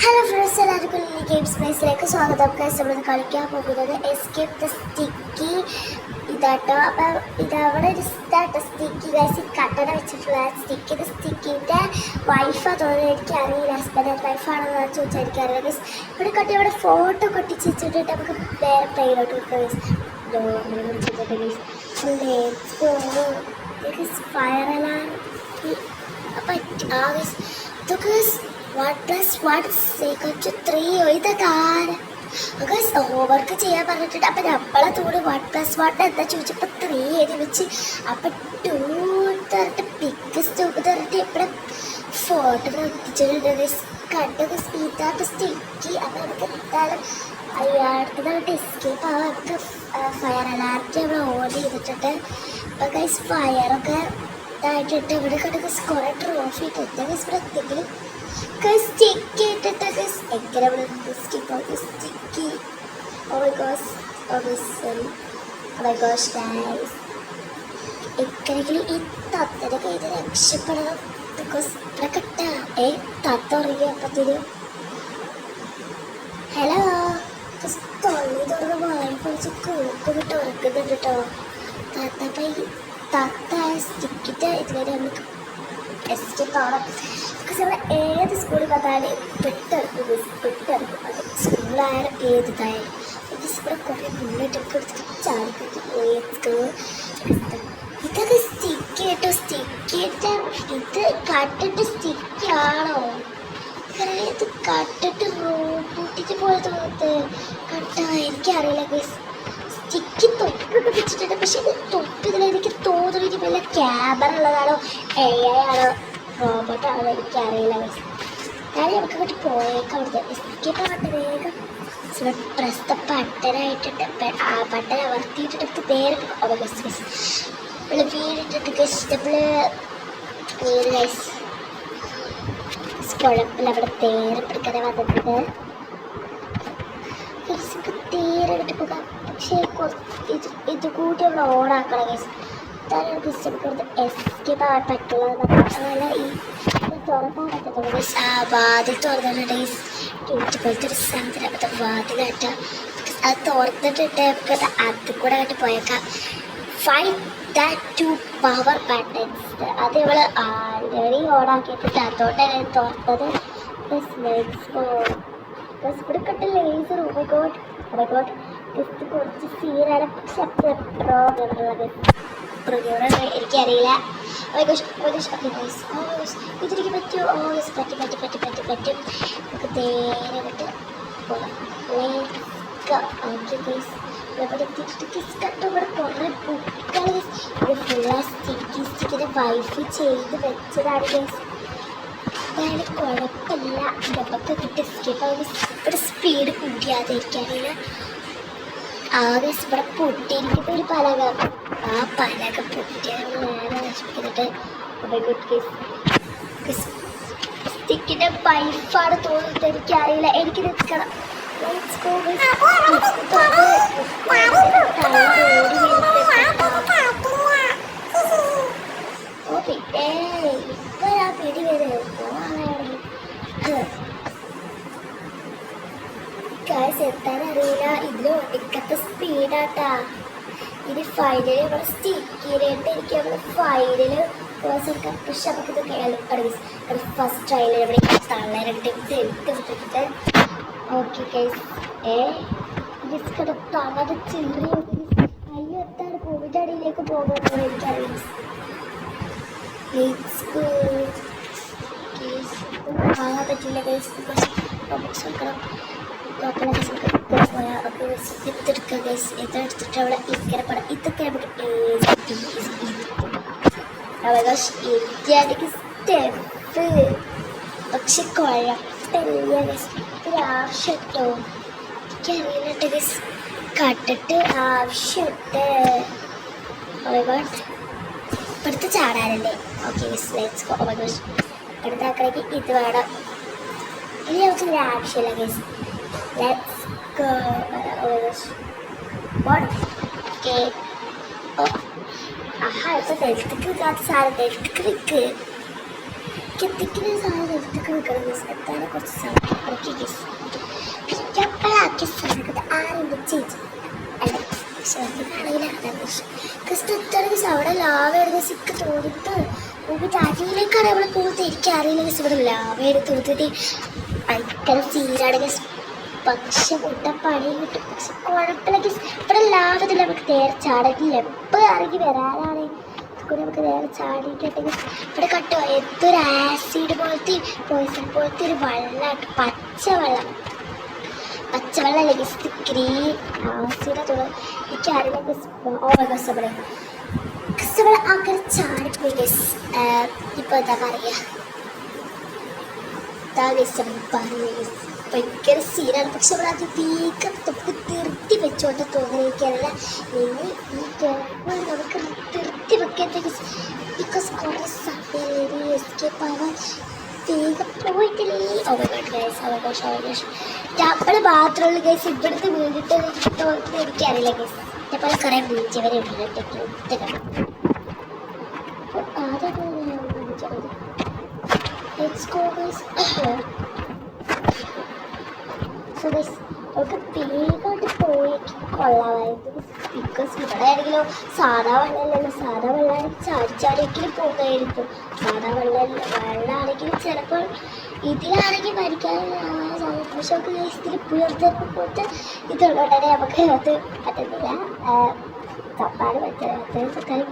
Hello friends, എല്ലാവർക്കും ഈ game സ്പേസിലേക്ക് സ്വാഗതം. നമ്മൾ കളിക്കാൻ പോകുന്നത് എസ്കേപ്പ് ദ സ്റ്റിക്കി ഇതാട്ടോ. അപ്പം ഇതവിടെ ഒരു ഇതാട്ടോ സ്റ്റിക്കി ഗൈസ്. ഈ കട്ടട വെച്ചിട്ടുള്ള സ്റ്റിക്കി. ഇത് സ്റ്റിക്കിൻ്റെ വൈഫാ തോന്നുന്നത്, എനിക്കറിയില്ല. ഹസ്ബൻഡ് വൈഫാണെന്ന് ചോദിച്ചാൽ എനിക്കറിയില്ല ഗൈസ്. ഇവിടെ കട്ടി ഇവിടെ ഫോട്ടോ കൊട്ടിച്ച് വെച്ചിട്ട് നമുക്ക് വേറെ പ്ലെയിലോട്ട് കൊടുക്കാം ഗൈസ്. ഫയർ അലാം അപ്പം ഇതൊക്കെ 1+1=3 ഇതൊക്കെ ഹോംവർക്ക് ചെയ്യാൻ പറഞ്ഞിട്ടുണ്ട്. അപ്പം നമ്മളെ തോട് 1+1 എന്താ ചോദിച്ചപ്പോൾ 3 എഴുതി വെച്ച്. അപ്പം 2 തരട്ട് പിക്ക് സ്റ്റോക്ക് തരട്ട് എപ്പോഴും ഫോട്ടോ എത്തിച്ചിട്ടുണ്ട്. കണ്ടത് സ്പീഡായിട്ട് സ്റ്റിക്കി. അപ്പം നമുക്ക് എന്തായാലും അടുത്തതായിട്ട് എസ്കേപ്പ് ആവാം. നമുക്ക് ഫയർ അലാർട്ട് നമ്മൾ ഓൺ ചെയ്തിട്ടുണ്ട്. അപ്പം ഗൈസ് ഫയറൊക്കെ ഇതായിട്ടിട്ട് ഇവിടെ കണ്ടത് കുറേ ട്രോഫി ഇട്ടിട്ട് ഗൈസ് ഇവിടെ എന്തെങ്കിലും സ്റ്റിക്കി ഇട്ടിട്ട് എങ്ങനെ സ്റ്റിക്കി. എങ്ങനെയെങ്കിലും ഈ തത്തയുടെ കയ്യിൽ രക്ഷപ്പെടണം. ബിക്കോസ് ഇവിടെ കെട്ടാ തത്ത ഉറങ്ങിയപ്പത്തിന് ഹലോ തൊള്ളി തുറന്ന് വായി പൊളിച്ച് കൂപ്പിട്ട് ഉറക്കുന്നുണ്ട് കേട്ടോ തത്ത സ്റ്റിക്കിൻ്റെ ഇതുവരെ നമുക്ക് എസ്കേപ്പാണ്. ബിക്കോസ് നമ്മൾ ഏത് സ്കൂളിൽ വന്നാലും പെട്ടെടുക്കും. അത് സ്കൂളായാലും ഏതായാലും ഇവിടെ കുറേ മുന്നിട്ടൊക്കെ എടുത്തിട്ട് ചാടിപ്പിടിക്കും. ഇതൊക്കെ സ്റ്റിക്കി കേട്ടോ. സ്റ്റിക്കിട്ട് ഇത് കട്ടിട്ട് സ്റ്റിക്കാണോ? ഇത് കട്ടിട്ട് റോബോട്ടിക്ക് പോലെ തോന്നുന്നത് കട്ടാ. എനിക്കറിയില്ല ഗൈസ്. സ്റ്റിക്കി തൊപ്പൊക്കെ വെച്ചിട്ടുണ്ട്. പക്ഷെ ഇത് തൊപ്പ് ഇതിൽ എനിക്ക് തോന്നുന്നു എനിക്ക് വല്ല ക്യാമറ ഉള്ളതാണോ AI ആണോ റോബോട്ടാണോ എനിക്കറിയില്ല ഗൈസ്. ഞാൻ നമുക്ക് അങ്ങോട്ട് പോയേക്കാം. അവിടുത്തെ സ്റ്റിക്കിൻ്റെ പട്ട വേഗം പ്രസ് ദ ബട്ടനായിട്ടുണ്ട്. ആ ബട്ടൺ അമർത്തിയിട്ടിട്ട് നമുക്ക് നേരെ നമ്മൾ വീടിട്ടിട്ട് ഗൈസ്. നമ്മൾ വീട് ഗൈസ് കുഴപ്പമില്ല. അവിടെ നേരെ പിടിക്കാതെ വന്നിട്ടുണ്ട്. തീരെ വിട്ട് പോകാം. പക്ഷേ ഇത് കൂടി നമ്മൾ ഓണാക്കണം ഗൈസ്. ഇതാണ് നമുക്ക് എസ്കേപ്പ് ആവാൻ പറ്റുള്ളത്. അതല്ല ഈ തുറക്കാൻ പറ്റത്തുള്ളൂ ഗൈസ്. ആ വാതിൽ തുറന്നിട്ടുണ്ട് ഗൈസ്. ഇതുപോലത്തെ ഒരു സാധനം അത് വാതിലാട്ട. അത് തുറന്നിട്ടിട്ട് നമുക്ക് അത് കൂടെ ആയിട്ട് പോയേക്കാം. Find that 2 power buttons. അത് നമ്മൾ ആൾറെഡി ഓണാക്കിയിട്ടിട്ട് അതോടെ തുറന്നത്. ഇവിടെ കണ്ട ലേസർ ജസ്റ്റ് കുറച്ച് സീനാണ്. പക്ഷെ എനിക്കറിയില്ല. ഇതിലേക്ക് പറ്റുമോ? പറ്റും. നമുക്ക് നേരെ വിട്ട് പോകാം. Okay guys. ഇവിടെ കുറേ ബുക്കാണ്. ഫുള്ള സ്റ്റിക്കിൻ്റെ വൈഫ് ചെയ്ത് വെച്ചതാണ് ഗൈസ്. അതായത് കുഴപ്പമില്ല. നമുക്ക് കിട്ടിയ എസ്കേപ്പ് ഇവിടെ സ്പീഡ് കൂട്ടിയാതെ എനിക്കറിയില്ല. ആകെ ഇവിടെ പൊട്ടിയിരിക്കുന്ന ഒരു പലക. ആ പലക പൊട്ടിയാണ് നേരെ നശിപ്പിക്കുന്നുണ്ട്. സ്റ്റിക്കിൻ്റെ വൈഫാണ് തോന്നുന്നത്. എനിക്കറിയില്ല. എനിക്ക് നിൽക്കണം. ഇപ്പൊ ആ പിടി വരും. എത്താനറിയില്ല. ഇതിൽ ഒടുക്കത്തെ സ്പീഡാട്ടാ. ഇനി ഫൈനല് ഇവിടെ സ്റ്റിക്കിനായിട്ട് എനിക്ക് നമ്മൾ ഫൈനല് കോഴ്സ് എടുക്കാം. പക്ഷെ നമുക്കിത് കേൾക്കണം. ഫസ്റ്റ് ട്രയൽ ഇവിടെ തള്ളേരട്ട് എടുത്തിട്ട് ഓക്കെ ഗൈസ്. ഡിസ്കടെ തളത് ചെറിയ അയ്യോ എത്താണ് കോവിഡ് അടിയിലേക്ക് പോകുന്നത് എനിക്കറിയില്ല. വാങ്ങാൻ പറ്റില്ല ഗൈസ്. ബോക്സ് എടുക്കണം. ഇതെടുക്കുക ഗൈസ്. ഇതെടുത്തിട്ട് അവിടെ ഇങ്ങനെ പടം ഇതൊക്കെ നമുക്ക് ഇന്ത്യക്ക് സ്റ്റെപ്പ്. പക്ഷെ കുഴപ്പമില്ല ഗൈസ്. ഒരാവശ്യം കേട്ടോ. എനിക്കറിയില്ല കേട്ടോ ഗൈസ്. കട്ടിട്ട് ആവശ്യമുണ്ട്. ഇപ്പടുത്ത് ചാടാനല്ലേ? Okay guys let's go. അടുത്ത ആക്കളേക്ക് ഇത് വേണം. ഇനി നമുക്ക് ഇതിന് ആവശ്യമില്ല guys. Let's go. What? Okay. Oh. Aha, it's a delta click. തിക്കിന് സാധനം നിർത്തിക്ക് നിൽക്കണം ഗസ്. എത്താനെ കുറച്ച് സമയം ഓക്കെ ഗസ്. എപ്പോഴാക്കിയ സാധനത്തെ ആരും ചേച്ചി അല്ല ഷർട്ടിനാണെങ്കിൽ ക്രിസ്തുസ് അവിടെ ലാവ എടുത്ത് സിക്ക് തോന്നിട്ട് നമുക്ക് അരിയിലേക്കാണ് നമ്മൾ തൂത്ത് എനിക്കറിയില്ല ഗസ്. ഇവിടെ ലാവ എടുത്ത് തൂത്തിട്ട് ഭയങ്കര സീനാണ് ഗസ്. പക്ഷെ മുട്ട പണി കിട്ടും. പക്ഷെ കുഴപ്പമില്ല ഗസ്. ഇവിടെ ലാവത്തില്ല നമുക്ക് നേരെ ചാടക്കില്ല. എപ്പോൾ ഇറങ്ങി വരാനാണ് കൂടെ നമുക്ക് നേരെ ചാടിയിട്ടുണ്ടെങ്കിൽ ഇവിടെ കട്ടോ എന്തൊരു ആസിഡ് പോലത്തെ പോയിസൺ പോലത്തെ ഒരു വെള്ളമായിട്ട് പച്ചവെള്ളം അല്ലേ ഗസ്. ഗ്രീൻ ആസിഡ് തുടങ്ങി എനിക്കറിയില്ല ഗസ്. ഓവർ ഗസ് അവിടെ ഗസ് അവിടെ അങ്ങനെ ചാടിപ്പോയി ഗസ്. ഇപ്പോൾ എന്താ പറയുക ഭയങ്കര സീനാണ്. പക്ഷെ അവിടെ അത് തീക്കം തൊട്ട് നിർത്തി വെച്ചോണ്ട് തോന്നിയിരിക്കാനല്ല നിങ്ങൾ ഈ ക്യാമറ നമുക്ക് നിർത്തി വെക്കേണ്ട ബിക്കോസ് കുറേ സമയം എസ്കേപ്പ് ആവാൻ വേഗം പോയിട്ടില്ലേ. അവകാശം നമ്മൾ മാത്രമുള്ള കേസ് ഇവിടുത്തെ വീണിട്ട് എനിക്കറിയില്ല കേസ്. ഇതേപോലെ കുറേ ബീച്ചവരെ ഇട്ടിട്ടൊക്കെ കാണാം. നമുക്ക് വേഗമായിട്ട് പോയി കൊള്ളാമായിരുന്നു. ബിക്കോസ് ഇവിടെ ആണെങ്കിലോ സാധാ വെള്ളമല്ലല്ലോ. സാധാ വെള്ളമാണെങ്കിൽ ചാടിച്ചാടിയെങ്കിലും പോകുമായിരിക്കും. സാധാ വെള്ളമാണെങ്കിലും ചിലപ്പോൾ ഇതിലാണെങ്കിൽ മരിക്കാനുള്ള പക്ഷെ നമുക്ക് ഇതിൽ പുയർത്തപ്പോൾ പോയിട്ട് ഇതുള്ളതുകൊണ്ടേ നമുക്ക് അത് പറ്റുന്നില്ല. തപ്പാട് പറ്റാൻ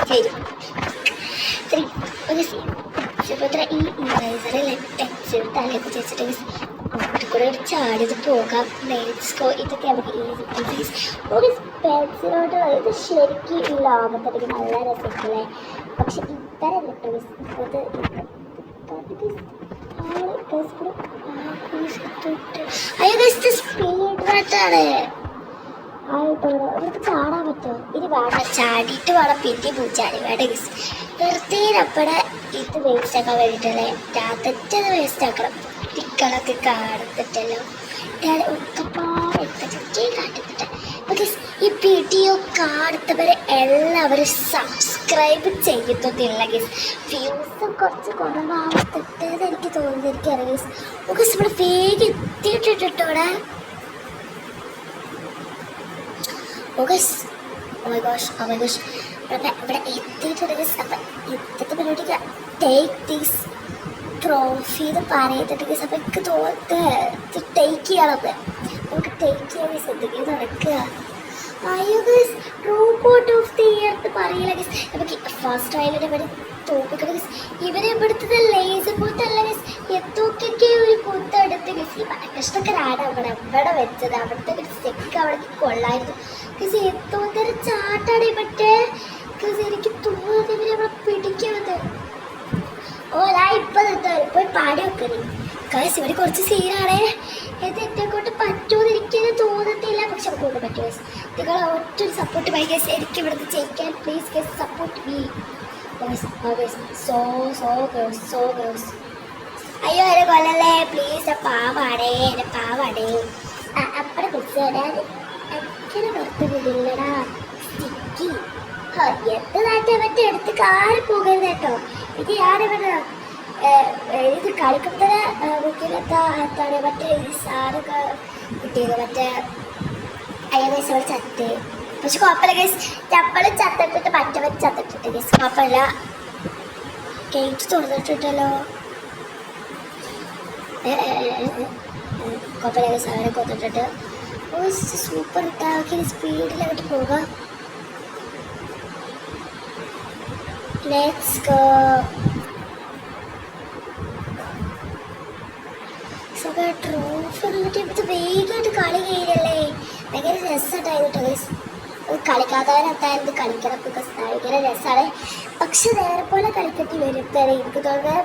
ശരി ഒരു സുഭദ്ര ഈ ഇറൈസറിൽ പെൻസിൽ തലയൊക്കെ വെച്ചിട്ട് അങ്ങോട്ട് കൂടെ ഒരു ചാടിയത് പോകാം. നെയിൽസ്കോ ഇതൊക്കെ നമുക്ക് ഈസി ഒരു പെൻസിലോട്ട് ഇത് ശരിക്കും ഈ ലോകത്തെനിക്ക് നല്ല രസമല്ലേ. പക്ഷെ ഇത്തരം സ്പീഡ് മാറ്റാണ്. അവർക്ക് ചാടാൻ പറ്റുമോ? ഇനി വേണ്ട ചാടിയിട്ട് വേണം പിന്നെ പൂച്ചാടി വേണ്ട ഗസ്. വെറുതെ നമ്മുടെ ഇത് വേസ്റ്റ് ആക്കാൻ വേണ്ടിയിട്ടല്ലേ രാത്രിറ്റത് വേസ്റ്റ് ആക്കണം. ടിക്കളൊക്കെ കാണുന്നിട്ടല്ലോ ഞാൻ ഒക്കെപ്പാടെടുത്തിട്ടേ കാട്ടുന്നുണ്ട്. ഈ വീഡിയോ കാണുന്നവരെ എല്ലാവരും സബ്സ്ക്രൈബ് ചെയ്യുന്നില്ല ഗസ്. വ്യൂസും കുറച്ച് കുറവാകത്തിട്ടെന്ന് എനിക്ക് തോന്നുന്നു. എനിക്കറിയാം ഗസ്. ഗസ് ഇവിടെ വേഗം എത്തിയിട്ടിട്ടോ ഇവിടെ. ഇവിടെ എത്തിയിട്ടുണ്ട് ഗസ്. അപ്പം ഇന്നത്തെ പരിപാടിക്ക് ടേക്ക് ദീസ് ട്രോഫി എന്ന് പറയുന്നുണ്ട് ഗസ്. അപ്പം എനിക്ക് തോന്നുന്നത് ടേക്ക് ചെയ്യണത് നമുക്ക് ടേക്ക് ചെയ്യാൻ ഗസ്. എന്തെങ്കിലും നടക്കുക അയ്യോ guess. Robot of the year എന്ന് പറയില്ല ഗസ്. നമുക്ക് ഫസ്റ്റ് ട്രയലിൻ്റെ ഇവിടെ തോപ്പിക്കണം ഗസ്. ഇവരെ ഇവിടുത്തത് ലേസർ പോലത്തല്ല ഗസ്. എന്തൊക്കെ ഒരു പൊത്തെടുത്ത് ഗസ്. ഈ കഷ്ടക്കരാണ് അവിടെ വെച്ചത്. അവിടുത്തെ ഒരു സ്റ്റെക്ക് അവിടേക്ക് കൊള്ളായിരുന്നു ഗസ്. എന്തോന്നൊരു ചാട്ടാണ് മറ്റേ ഗസ്. എനിക്ക് തോന്നുന്നത് ഇവരെ അവിടെ പിടിക്കുന്നത്. ഓ ഞാൻ ഇപ്പം നിർത്താം പോയി പാടി വെക്കണേ ഗസ്. ഇവിടെ കുറച്ച് സീനാണേ. ഇത് എന്നെ കൊണ്ട് പറ്റുമെന്ന് എനിക്കത് തോന്നത്തില്ല. പക്ഷെ നമുക്ക് കൊണ്ട് പറ്റും ഗസ്. നിങ്ങൾ ഒറ്റൊരു സപ്പോർട്ട് ബൈ ഗസ്. എനിക്ക് ഇവിടുന്ന് ജയിക്കാൻ please guess support me so girls. അയ്യോ എന്നെ കൊല്ലല്ലേ പ്ലീസ്. പാവാടേ എന്നെ പാവാടേ അപ്പടെ ഗസ്. അങ്ങനെ പുറത്ത് വിടില്ലടാ സ്റ്റിക്കി. എന്ത് നാട്ടെ മറ്റേ എടുത്ത് കാറി പോകരുത് കേട്ടോ. ഇത് ഞാനിവിടെ ഇത് കളിക്കുമ്പോഴേ വീട്ടിലെന്താണ് മറ്റേ ഈ സാറൊക്കെ കിട്ടിയത് മറ്റേ അയ്യോ ഗൈസ് അവിടെ ചത്ത്. പക്ഷെ കുഴപ്പമില്ല ഗൈസ്. ചപ്പളും ചത്തിട്ടിട്ട് മറ്റവൻ ചത്തിട്ടിട്ട് ഗൈസ് കുഴപ്പമില്ല. ഗേറ്റ് തുറന്നിട്ടിട്ടല്ലോ. കുഴപ്പമില്ല ഗൈസ്. അവരെ കൊന്നിട്ടിട്ട് സൂപ്പർ ഇട്ടാക്കി സ്പീഡിലായിട്ട് പോകാം. Let's go. ട്രോഫി കിട്ടിയപ്പോൾ വേഗമായിട്ട് കളി കഴിയല്ലേ. ഭയങ്കര രസമായിട്ടായിരുന്നു ഗൈസ്. കളിക്കാത്തവരെത്തായാലും കളിക്കണം ബിക്കോസ് ഭയങ്കര രസമാണ്. പക്ഷെ നേരെ പോലെ കളിക്കട്ടി വരുത്തരെ എനിക്ക് തോന്നുന്നത്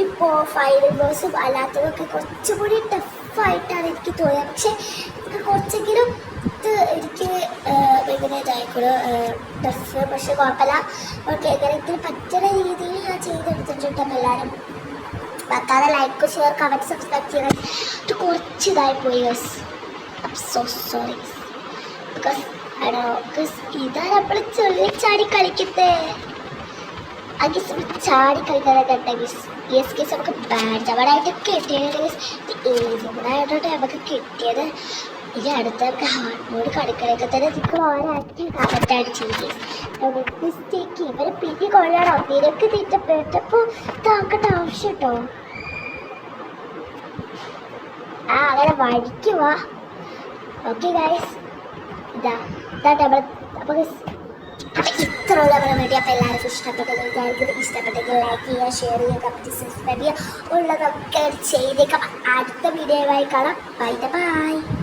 ഇപ്പോൾ ഫൈനൽ ബോസും അല്ലാത്തതൊക്കെ കുറച്ചുകൂടി ടഫായിട്ടാണ് എനിക്ക് തോന്നിയത്. പക്ഷെ എനിക്ക് കുറച്ചെങ്കിലും ഇത് എനിക്ക് ഭയങ്കര ഇതായിക്കോളൂ ടഫ്. പക്ഷെ കുഴപ്പമില്ല. ഓക്കെ എങ്ങനെ ഇതിന് പറ്റുന്ന രീതിയിൽ ഞാൻ ചെയ്തെടുത്തിട്ടുണ്ട്. എല്ലാവരും മറക്കാതെ ലൈക്ക് ഷെയർ കമൻറ്റ് സബ്സ്ക്രൈബ് ചെയ്യണം. ഇത് കുറച്ച് ഇതായിപ്പോയി guys. I so sorry because ഇതാണ് നമ്മൾ ചാടി കളിക്കുന്നത്. ആ ഗസ് ചാടി കളിക്കാതെ കേട്ട ഗസ്. യെസ് കേസ് നമുക്ക് ബാഡ് അവാർഡായിട്ട് കിട്ടിയത് ഏജായിട്ടോട്ടെ നമുക്ക് കിട്ടിയത്. ഇനി അടുത്ത നമുക്ക് ഹാർഡ് മോഡ് കളിക്കലൊക്കെ തന്നെ നിങ്ങൾക്ക് ഓരോക്കെ കമന്റ് അടിച്ചു മിസ്റ്റേക്ക് ഇവരെ പിന്നെ കൊള്ളാണോ നിനക്ക് തീറ്റപ്പെട്ടപ്പോൾ താക്കട്ടെ ആവശ്യം കേട്ടോ. ആ അങ്ങനെ വഴിക്കുവാ. ഓക്കെ ഗൈസ് ഇതാ നമ്മൾ അപ്പോൾ ഇത്രയുള്ള നമ്മുടെ വീഡിയോ. അപ്പോൾ എല്ലാവർക്കും ഇഷ്ടപ്പെട്ടെങ്കിൽ വിചാരിക്കുന്നത് ഇഷ്ടപ്പെട്ടെങ്കിൽ ലൈക്ക് ചെയ്യുക, ഷെയർ ചെയ്യുക, കമൻറ്റ് സബ്സ്ക്രൈബ് ചെയ്യുക, ഉള്ളതൊക്കെ ചെയ്തേക്കാം. അടുത്ത വീഡിയോയുമായി കാണാം. Bye bye.